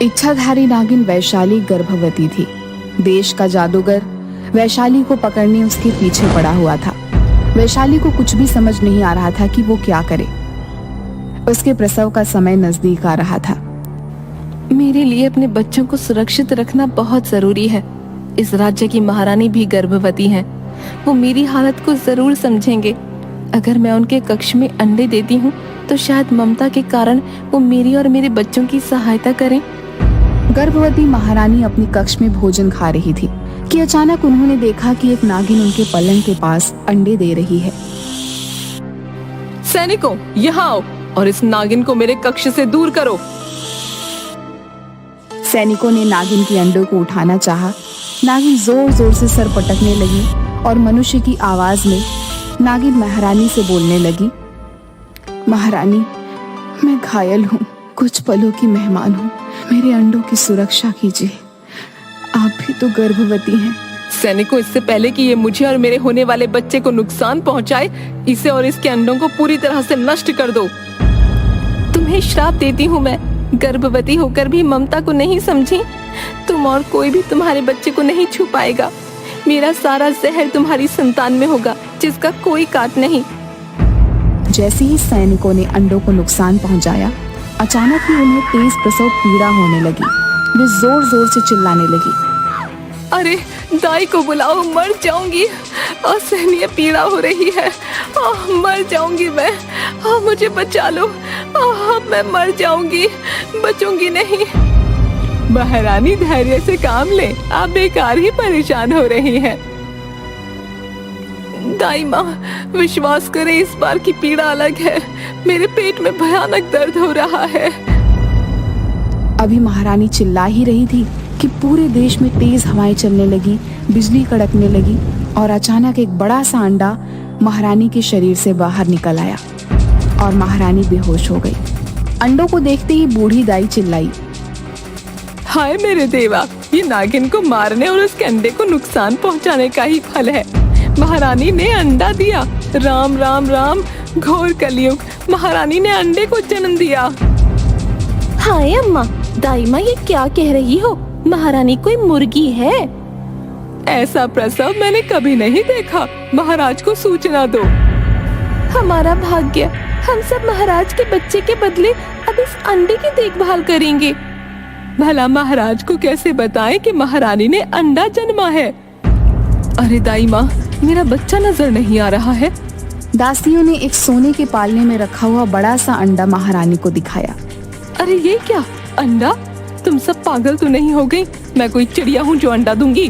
इच्छाधारी नागिन वैशाली गर्भवती थी। देश का जादूगर वैशाली को पकड़ने उसके पीछे पड़ा हुआ था। वैशाली को कुछ भी समझ नहीं आ रहा था कि वो क्या करे। उसके प्रसव का समय नजदीक आ रहा था। मेरे लिए अपने बच्चों को सुरक्षित रखना बहुत जरूरी है। इस राज्य की महारानी भी गर्भवती हैं। वो मेरी हालत को जरूर समझेंगे। अगर मैं उनके कक्ष में अंडे देती हूँ तो शायद ममता के कारण वो मेरी और मेरे बच्चों की सहायता करें। गर्भवती महारानी अपनी कक्ष में भोजन खा रही थी कि अचानक उन्होंने देखा कि एक नागिन उनके पलंग के पास अंडे दे रही है। सैनिकों, यहाँ आओ और इस नागिन को मेरे कक्ष से दूर करो। सैनिकों ने नागिन के अंडों को उठाना चाहा। नागिन जोर जोर से सर पटकने लगी और मनुष्य की आवाज में नागिन महारानी से बोलने लगी, महारानी, मैं घायल हूँ, कुछ पलों की मेहमान हूँ, मेरे अंडों की सुरक्षा कीजिए, आप भी तो गर्भवती हैं। सैनिकों, इससे पहले कि ये मुझे और मेरे होने वाले बच्चे को नुकसान पहुंचाए, इसे और इसके अंडों को पूरी तरह से नष्ट कर दो। तुम्हें श्राप देती हूँ मैं, गर्भवती होकर भी ममता को नहीं समझी। तुम और कोई भी तुम्हारे बच्चे को नहीं छू पाएगा। मेरा सारा जहर तुम्हारी संतान में होगा, जिसका कोई काट नहीं। जैसे ही सैनिकों ने अंडों को नुकसान पहुंचाया, अचानक ही उन्हें तेज प्रसव पीड़ा होने लगी। वे जोर जोर से चिल्लाने लगी, अरे दाई को बुलाओ, मर जाऊंगी, असहनीय पीड़ा हो रही है, मर जाऊंगी मैं, मुझे बचा लो, मैं मर जाऊंगी, बचूंगी नहीं। महारानी, धैर्य से काम ले, आप बेकार ही परेशान हो रही हैं। दाई माँ, विश्वास करें, इस बार की पीड़ा अलग है। मेरे पेट में भयानक दर्द हो रहा है। अभी महारानी चिल्ला ही रही थी कि पूरे देश में तेज हवाएं चलने लगी, बिजली कड़कने लगी और अचानक एक बड़ा सा अंडा महारानी के शरीर से बाहर निकल आया और महारानी बेहोश हो गई। अंडों को देखते ही बूढ़ी दाई चिल्लाई, हाय मेरे देवा, ये नागिन को मारने और उसके अंडे को नुकसान पहुंचाने का ही फल है। महारानी ने अंडा दिया। राम राम राम, घोर कलयुग, महारानी ने अंडे को जन्म दिया। हाय अम्मा, दाई माँ ये क्या कह रही हो? महारानी कोई मुर्गी है? ऐसा प्रसव मैंने कभी नहीं देखा। महाराज को सूचना दो। हमारा भाग्य, हम सब महाराज के बच्चे के बदले अब इस अंडे की देखभाल करेंगे। भला महाराज को कैसे बताएं कि महारानी ने अंडा जन्मा है? अरे दाई माँ, मेरा बच्चा नजर नहीं आ रहा है। दासियों ने एक सोने के पालने में रखा हुआ बड़ा सा अंडा महारानी को दिखाया। अरे ये क्या अंडा? तुम सब पागल तो नहीं हो गई? मैं कोई चिड़िया हूँ जो अंडा दूंगी?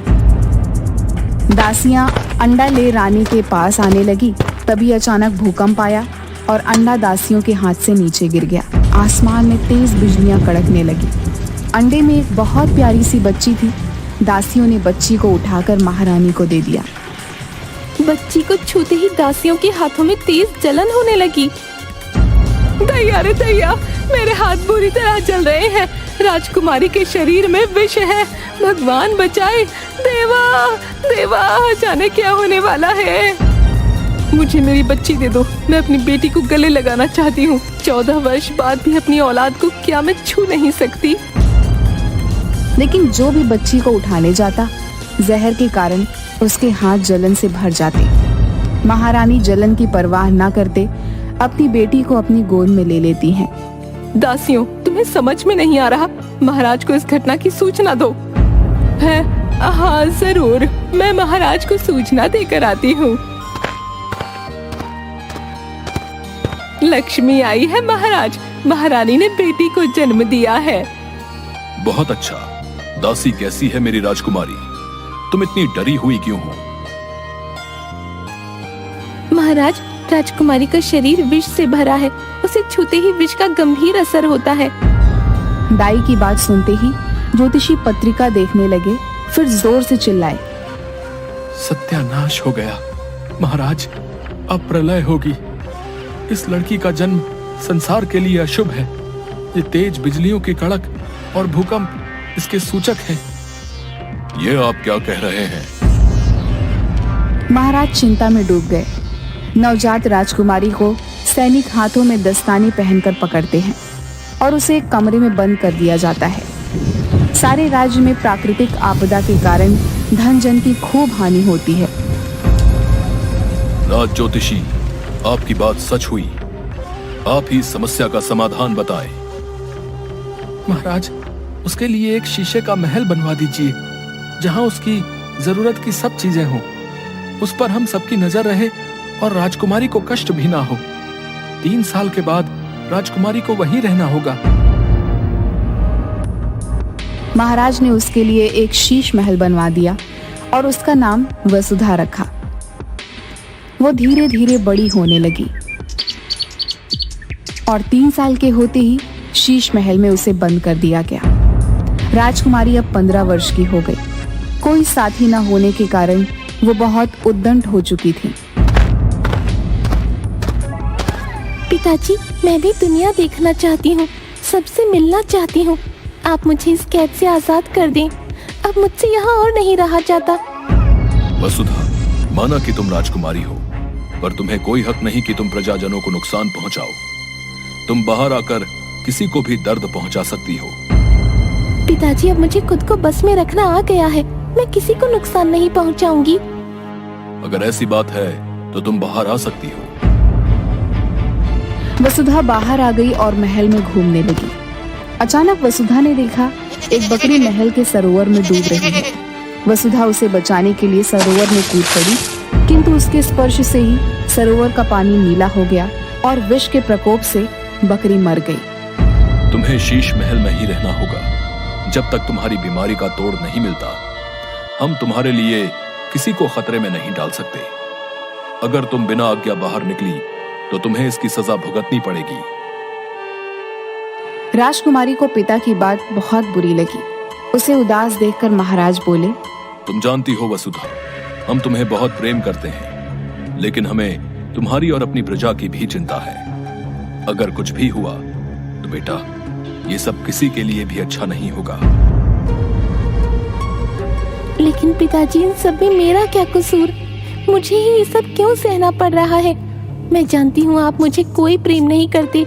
दासियां अंडा ले रानी के पास आने लगी। तभी अचानक भूकंप आया और अंडा दासियों के हाथ से नीचे गिर गया। आसमान में तेज बिजलियां कड़कने लगी। अंडे में एक बहुत प्यारी सी बच्ची थी। दासियों ने बच्ची को उठाकर महारानी को दे दिया। बच्ची को छूते ही दासियों के हाथों में तेज जलन होने लगी। दैया रे दैया, मेरे हाथ बुरी तरह जल रहे हैं। राजकुमारी के शरीर में विष है, भगवान बचाए। देवा देवा, जाने क्या होने वाला है। मुझे मेरी बच्ची दे दो, मैं अपनी बेटी को गले लगाना चाहती हूँ। 14 वर्ष बाद भी अपनी औलाद को क्या मैं छू नहीं सकती? लेकिन जो भी बच्ची को उठाने जाता, जहर के कारण उसके हाथ जलन से भर जाते। महारानी जलन की परवाह न करते अपनी बेटी को अपनी गोद में ले लेती हैं। दासियों, तुम्हें समझ में नहीं आ रहा? महाराज को इस घटना की सूचना दो। है? हाँ जरूर, मैं महाराज को सूचना देकर आती हूँ। लक्ष्मी आई है महाराज, महारानी ने बेटी को जन्म दिया है। बहुत अच्छा। दासी कैसी है मेरी राजकुमारी? तुम इतनी डरी हुई क्यों हो? महाराज, राजकुमारी का शरीर विष से भरा है। उसे छूते ही विष का गंभीर असर होता है। दाई की बात सुनते ही ज्योतिषी पत्रिका देखने लगे, फिर जोर से चिल्लाए, सत्यानाश हो गया महाराज, अब प्रलय होगी। इस लड़की का जन्म संसार के लिए अशुभ है। ये तेज बिजलियों की कड़क और भूकंप इसके सूचक हैं। ये आप क्या कह रहे हैं? महाराज चिंता में डूब गए। नवजात राजकुमारी को सैनिक हाथों में दस्ताने पहनकर पकड़ते हैं और उसे एक कमरे में बंद कर दिया जाता है। सारे राज्य में प्राकृतिक आपदा के कारण धन जन की खूब हानि होती है। राज ज्योतिषी, आपकी बात सच हुई। आप ही समस्या का समाधान बताएं। महाराज, उसके लिए एक शीशे का महल बनवा दीजिए जहां उसकी जरूरत की सब चीजें हों। उस पर हम सबकी नजर रहे और राजकुमारी को कष्ट भी ना हो। 3 साल के बाद राजकुमारी को वहीं रहना होगा। महाराज ने उसके लिए एक शीश महल बनवा दिया और उसका नाम वसुधा रखा। वो धीरे धीरे बड़ी होने लगी और 3 साल के होते ही शीश महल में उसे बंद कर दिया गया। राजकुमारी अब 15 वर्ष की हो गई। कोई साथी न होने के कारण वो बहुत उद्दंड हो चुकी थी। पिताजी, मैं भी दुनिया देखना चाहती हूँ, सबसे मिलना चाहती हूँ। आप मुझे इस कैद से आजाद कर दें। अब मुझसे यहाँ और नहीं रहा जाता। वसुधा, माना कि तुम राजकुमारी हो, पर तुम्हें कोई हक नहीं कि तुम प्रजाजनों को नुकसान पहुंचाओ। तुम बाहर आकर किसी को भी दर्द पहुंचा सकती हो। पिताजी, अब मुझे खुद को बस में रखना आ गया है। मैं किसी को नुकसान नहीं पहुंचाऊंगी। अगर ऐसी बात है तो तुम बाहर आ सकती हो। वसुधा बाहर आ गई और महल में घूमने लगी। अचानक वसुधा ने देखा एक बकरी महल के सरोवर में डूब रही है। वसुधा उसे बचाने के लिए सरोवर में कूद पड़ी, किंतु उसके स्पर्श से ही सरोवर का पानी नीला हो गया और विष के प्रकोप से बकरी मर गई। तुम्हें शीश महल में ही रहना होगा जब तक तुम्हारी बीमारी का तोड़ नहीं मिलता। हम तुम्हारे लिए किसी को खतरे में नहीं डाल सकते। अगर तुम बिना आज्ञा बाहर निकली तो तुम्हें इसकी सजा भुगतनी पड़ेगी। राजकुमारी को पिता की बात बहुत बुरी लगी। उसे उदास देखकर महाराज बोले, तुम जानती हो वसुधा, हम तुम्हें बहुत प्रेम करते हैं, लेकिन हमें तुम्हारी और अपनी प्रजा की भी चिंता है। अगर कुछ भी हुआ तो बेटा, ये सब किसी के लिए भी अच्छा नहीं होगा। लेकिन पिताजी, इन सब में मेरा क्या कसूर? मुझे ही ये सब क्यों सहना पड़ रहा है? मैं जानती हूँ आप मुझे कोई प्रेम नहीं करते,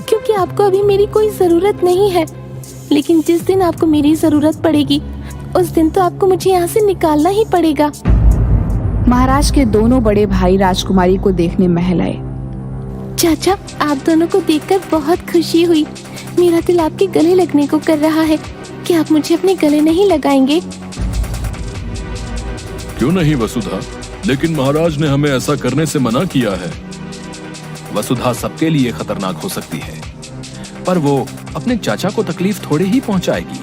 क्योंकि आपको अभी मेरी कोई जरूरत नहीं है। लेकिन जिस दिन आपको मेरी जरूरत पड़ेगी, उस दिन तो आपको मुझे यहाँ से निकालना ही पड़ेगा। महाराज के दोनों बड़े भाई राजकुमारी को देखने महल आए। चाचा, आप दोनों को देखकर बहुत खुशी हुई। मेरा दिल आपके गले लगने को कर रहा है। क्या आप मुझे अपने गले नहीं लगाएंगे? क्यों नहीं वसुधा, लेकिन महाराज ने हमें ऐसा करने से मना किया है। वसुधा सबके लिए खतरनाक हो सकती है, पर वो अपने चाचा को तकलीफ थोड़ी ही पहुंचाएगी।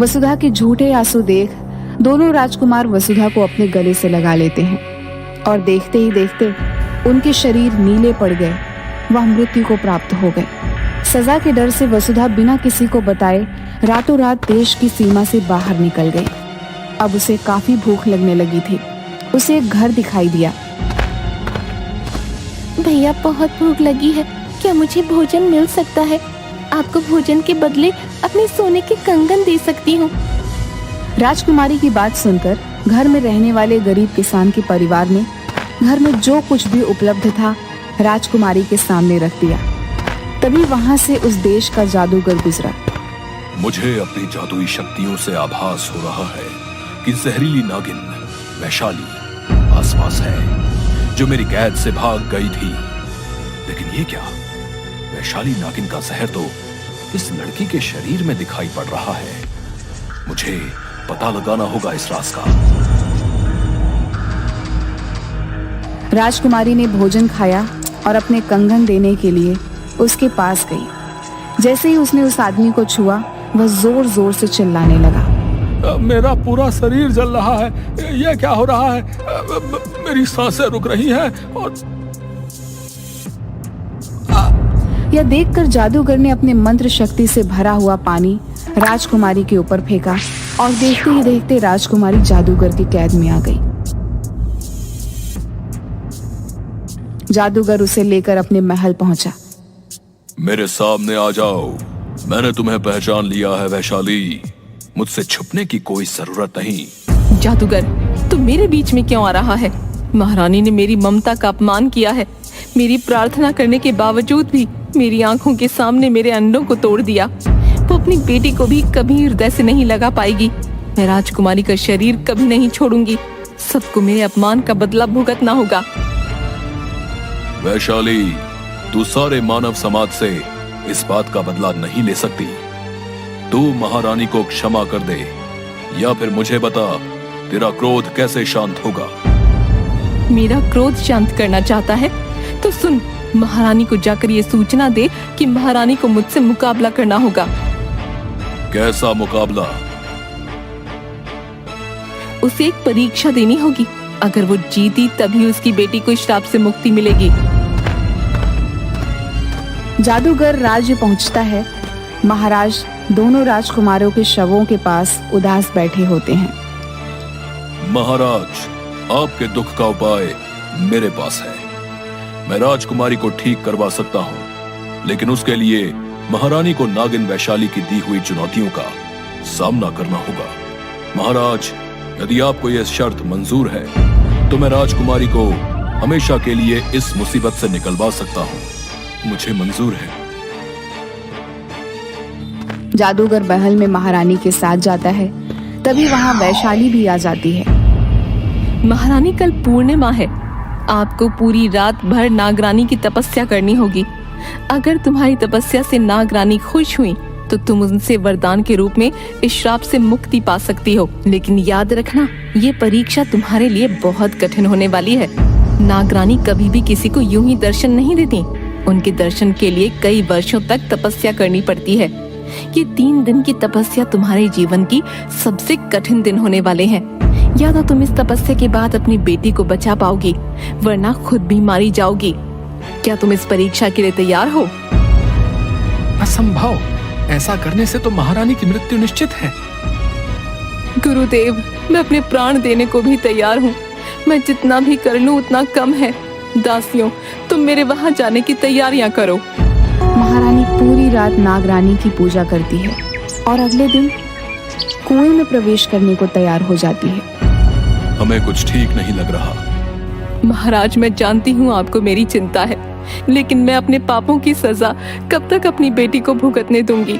वसुधा के झूठे आंसू देख दोनों राजकुमार वसुधा को अपने गले से लगा लेते हैं और देखते ही देखते उनके शरीर नीले पड़ गए। वह मृत्यु को प्राप्त हो गए। सजा के डर से वसुधा बिना किसी को बताए रातों रात देश की सीमा से बाहर निकल गई। अब उसे काफी भूख लगने लगी थी। उसे एक घर दिखाई दिया। भैया, बहुत भूख लगी है, क्या मुझे भोजन मिल सकता है? आपको भोजन के बदले अपने सोने के कंगन दे सकती हूँ। राजकुमारी की बात सुनकर घर में रहने वाले गरीब किसान के परिवार ने घर में जो कुछ भी उपलब्ध था राजकुमारी के सामने रख दिया। तभी वहां से उस देश का जादूगर गुजरा। मुझे अपनी जादुई शक्तियों से आभास हो रहा है कि जहरीली नागिन वैशाली आसपास है, जो मेरी कैद से भाग गई थी। लेकिन ये क्या? वैशाली नागिन का जहर तो इस लड़की के शरीर में दिखाई पड़ रहा है। मुझे पता लगाना होगा इस राज का। राजकुमारी ने भोजन खाया और अपने कंगन देने के लिए उसके पास गई। जैसे ही उसने उस आदमी को छुआ, वह जोर जोर से चिल्लाने लगा। मेरा पूरा शरीर जल रहा है। ये क्या हो रहा है? मेरी सांसें रुक रही हैं और यह देखकर जादूगर ने अपने मंत्र शक्ति से भरा हुआ पानी राजकुमारी के ऊपर फेंका और देखते ही देखते राजकुमारी जादूगर की कैद में आ गई। जादूगर उसे लेकर अपने महल पहुंचा। मेरे सामने आ जाओ, मैंने तुम्हें पहचान लिया है वैशाली। मुझसे छुपने की कोई जरूरत नहीं। जादूगर, तू मेरे बीच में क्यों आ रहा है? महारानी ने मेरी ममता का अपमान किया है। मेरी प्रार्थना करने के बावजूद भी मेरी आंखों के सामने मेरे अंडों को तोड़ दिया। वो अपनी बेटी को भी कभी हृदय से नहीं लगा पाएगी। मैं राजकुमारी का शरीर कभी नहीं छोड़ूंगी। सबको मेरे अपमान का बदला भुगतना होगा। वैशाली, तू सारे मानव समाज से इस बात का बदला नहीं ले सकती। तू महारानी को क्षमा कर दे, या फिर मुझे बता तेरा क्रोध कैसे शांत होगा। मेरा क्रोध शांत करना चाहता है तो सुन, महारानी को जाकर ये सूचना दे कि महारानी को मुझसे मुकाबला करना होगा। कैसा मुकाबला? उसे एक परीक्षा देनी होगी। अगर वो जीती तभी उसकी बेटी को श्राप से मुक्ति मिलेगी। जादूगर राज्य पहुंचता है। महाराज दोनों राजकुमारों के शवों के पास उदास बैठे होते हैं। महाराज, आपके दुख का उपाय मेरे पास है। मैं राजकुमारी को ठीक करवा सकता हूँ, लेकिन उसके लिए महारानी को नागिन वैशाली की दी हुई चुनौतियों का सामना करना होगा। महाराज, यदि आपको यह शर्त मंजूर है तो मैं राजकुमारी को हमेशा के लिए इस मुसीबत से निकलवा सकता हूँ। मुझे मंजूर है। जादूगर महल में महारानी के साथ जाता है। तभी वहां वैशाली भी आ जाती है। महारानी, कल पूर्णिमा है। आपको पूरी रात भर नागरानी की तपस्या करनी होगी। अगर तुम्हारी तपस्या से नागरानी खुश हुई तो तुम उनसे वरदान के रूप में इस श्राप से मुक्ति पा सकती हो। लेकिन याद रखना, ये परीक्षा तुम्हारे लिए बहुत कठिन होने वाली है। नागरानी कभी भी किसी को यूं ही दर्शन नहीं देती। उनके दर्शन के लिए कई वर्षों तक तपस्या करनी पड़ती है। ये 3 दिन की तपस्या तुम्हारे जीवन की सबसे कठिन दिन होने वाले हैं। या तो तुम इस तपस्या के बाद अपनी बेटी को बचा पाओगी, वरना खुद भी मारी जाओगी। क्या तुम इस परीक्षा के लिए तैयार हो? असंभव। ऐसा करने से तो महारानी की मृत्यु निश्चित है। गुरुदेव, मैं अपने प्राण देने को भी तैयार हूँ। मैं जितना भी कर लूँ उतना कम है। दासियों, तुम मेरे वहां जाने की तैयारियां करो। महारानी पूरी रात नागरानी की पूजा करती है और अगले दिन कुएं में प्रवेश करने को तैयार हो जाती है। हमें कुछ ठीक नहीं लग रहा। महाराज, मैं जानती हूँ आपको मेरी चिंता है, लेकिन मैं अपने पापों की सजा कब तक अपनी बेटी को भुगतने दूंगी?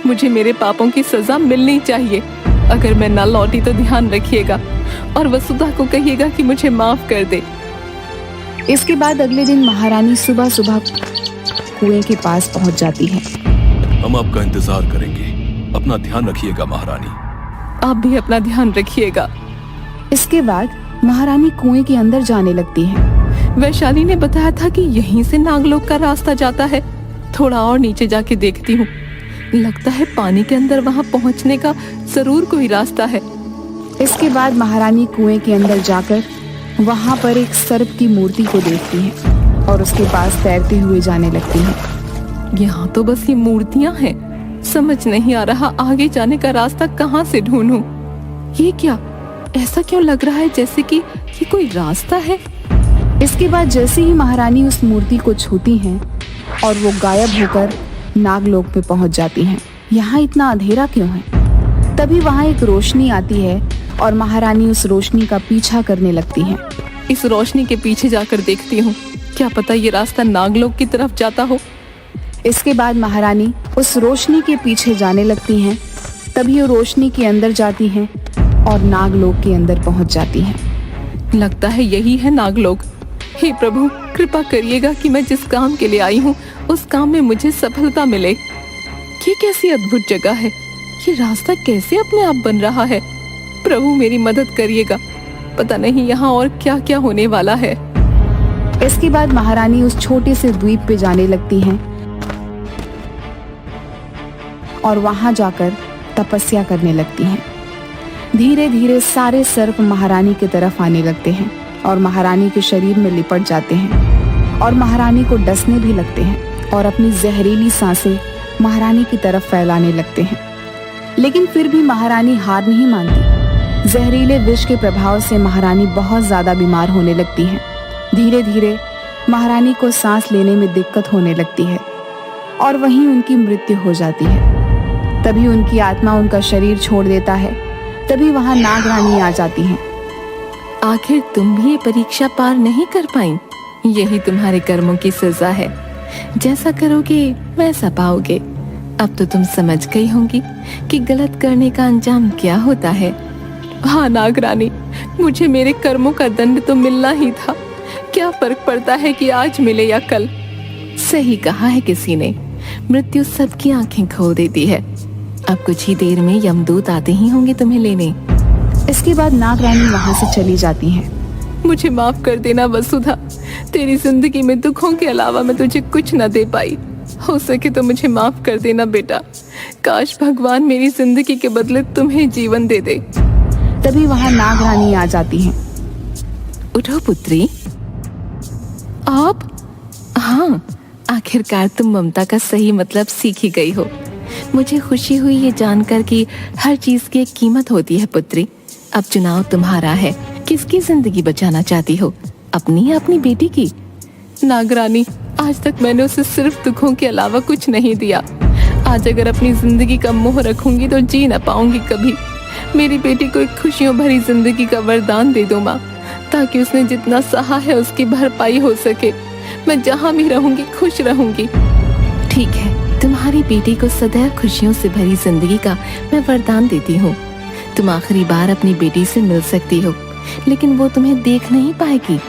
मुझे मेरे पापों की सजा मिलनी चाहिए। अगर मैं न लौटी तो ध्यान रखिएगा और वसुधा को कहिएगा कि मुझे माफ कर दे। इसके बाद अगले दिन महारानी सुबह सुबह कुएं के पास पहुंच जाती है। हम आपका इंतजार करेंगे। अपना ध्यान रखिएगा महारानी। आप भी अपना ध्यान रखिएगा। इसके बाद महारानी कुएं के अंदर जाने लगती है। वैशाली ने बताया था कि यहीं से नागलोक का रास्ता जाता है। थोड़ा और नीचे जाके देखती हूँ। लगता है पानी के अंदर वहां पहुंचने का जरूर कोई रास्ता है। इसके बाद महारानी कुएं के अंदर जाकर वहां पर एक सर्प की मूर्ति को देखती है और उसके पास तैरते हुए जाने लगती है। यहाँ तो बस ये मूर्तियां हैं। समझ नहीं आ रहा आगे जाने का रास्ता कहाँ से ढूंढूं। ये क्या, ऐसा क्यों लग रहा है जैसे कि ये कोई रास्ता है। इसके बाद जैसे ही महारानी उस मूर्ति को छूती हैं और वो गायब होकर नागलोक में पहुंच जाती हैं। यहाँ इतना अंधेरा क्यों है? तभी वहाँ एक रोशनी आती है और महारानी उस रोशनी का पीछा करने लगती हैं। इस रोशनी के पीछे जाकर देखती हूँ, क्या पता ये रास्ता नागलोक की तरफ जाता हो। इसके बाद महारानी उस रोशनी के पीछे जाने लगती हैं। तभी वो रोशनी के अंदर जाती हैं और नागलोक के अंदर पहुंच जाती हैं। लगता है यही है नागलोक। हे प्रभु, कृपा करिएगा कि मैं जिस काम के लिए आई हूँ उस काम में मुझे सफलता मिले। ये कैसी अद्भुत जगह है। ये रास्ता कैसे अपने आप बन रहा है। प्रभु मेरी मदद करिएगा। पता नहीं यहाँ और क्या क्या होने वाला है। इसके बाद महारानी उस छोटे से द्वीप पे जाने लगती हैं और वहां जाकर तपस्या करने लगती हैं। धीरे धीरे सारे सर्प महारानी की तरफ आने लगते हैं और महारानी के शरीर में लिपट जाते हैं और महारानी को डसने भी लगते हैं और अपनी जहरीली सांसें महारानी की तरफ फैलाने लगते हैं। लेकिन फिर भी महारानी हार नहीं मानती। जहरीले विष के प्रभाव से महारानी बहुत ज्यादा बीमार होने लगती हैं। धीरे धीरे महारानी को सांस लेने में दिक्कत होने लगती है और वहीं उनकी मृत्यु हो जाती है। तभी उनकी आत्मा उनका शरीर छोड़ देता है। तभी वहां नागरानी आ जाती हैं। आखिर तुम भी ये परीक्षा पार नहीं कर पाई। यही तुम्हारे कर्मों की सजा है। जैसा करोगे वैसा पाओगे। अब तो तुम समझ गई होंगी कि गलत करने का अंजाम क्या होता है। हाँ नागरानी, मुझे मेरे कर्मों का दंड तो मिलना ही था। क्या फर्क पड़ता है कि आज मिले या कल। सही कहा है किसी ने, मृत्यु सबकी आंखें खोल देती है। अब कुछ ही देर में यमदूत आते ही होंगे तुम्हें लेने। इसके बाद नागरानी वहां से चली जाती हैं। मुझे माफ कर देना वसुधा, तेरी जिंदगी में दुखों के अलावा मैं तुझे कुछ न दे पाई। हो सके तो मुझे माफ कर देना बेटा। काश भगवान मेरी जिंदगी के बदले तुम्हें जीवन दे दे। तभी वहां नागरानी आ जाती हैं। उठो पुत्री। आप? हाँ, आखिरकार तुम ममता का सही मतलब सीख ही गई हो। मुझे खुशी हुई ये जानकर कि हर चीज की एक कीमत होती है पुत्री। अब चुनाव तुम्हारा है, किसकी जिंदगी बचाना चाहती हो, अपनी या अपनी बेटी की? नागरानी, आज तक मैंने उसे सिर्फ दुखों के अलावा कुछ नहीं दिया। आज अगर अपनी जिंदगी का मोह रखूंगी तो जी न पाऊंगी कभी। मेरी बेटी को एक खुशियों भरी जिंदगी का वरदान दे दो माँ, ताकि उसने जितना सहा है उसकी भरपाई हो सके। मैं जहाँ भी रहूंगी खुश रहूंगी। ठीक है, तुम्हारी बेटी को सदैव खुशियों से भरी जिंदगी का मैं वरदान देती हूँ। तुम आखिरी बार अपनी बेटी से मिल सकती हो, लेकिन वो तुम्हें देख नहीं पाएगी।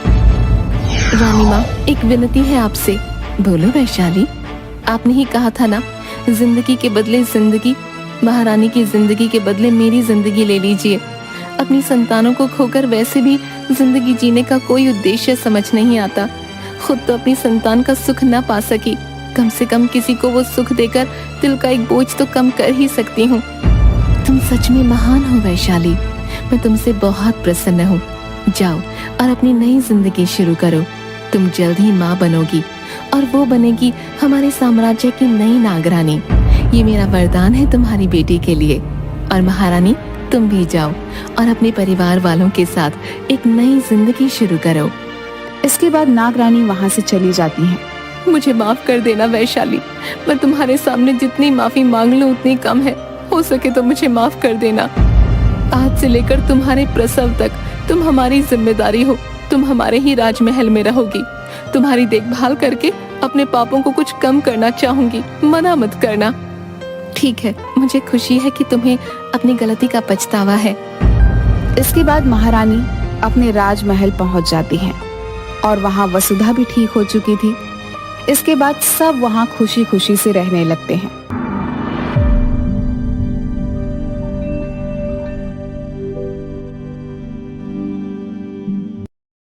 रानी माँ, एक विनती है आपसे। बोलो वैशाली। आपने ही कहा था ना, जिंदगी के बदले जिंदगी। महारानी की जिंदगी के बदले मेरी जिंदगी ले लीजिए। अपनी संतानों को खोकर वैसे भी जिंदगी जीने का कोई उद्देश्य समझ नहीं आता। खुद तो अपनी संतान का सुख न पा सकी, कम से कम किसी को वो सुख देकर दिल का एक बोझ तो कम कर ही सकती हूँ। तुम सच में महान हो वैशाली, मैं तुमसे बहुत प्रसन्न हूँ। जाओ और अपनी नई जिंदगी शुरू करो। तुम जल्द ही माँ बनोगी और वो बनेगी हमारे साम्राज्य की नई नागरानी। ये मेरा वरदान है तुम्हारी बेटी के लिए। और महारानी, तुम भी जाओ और अपने परिवार वालों के साथ एक नई जिंदगी शुरू करो। इसके बाद नागरानी वहां से चली जाती हैं। मुझे माफ कर देना वैशाली, मैं तुम्हारे सामने जितनी माफी मांग लूं उतनी कम है। हो सके तो मुझे माफ कर देना। आज से लेकर तुम्हारे प्रसव तक तुम हमारी जिम्मेदारी हो। तुम हमारे ही राजमहल में रहोगी। तुम्हारी देखभाल करके अपने पापों को कुछ कम करना चाहूंगी, मना मत करना। ठीक है, मुझे खुशी है कि तुम्हें अपनी गलती का पछतावा है। इसके बाद महारानी अपने राजमहल पहुंच जाती हैं और वहां वसुधा भी ठीक हो चुकी थी। इसके बाद सब वहां खुशी खुशी से रहने लगते हैं।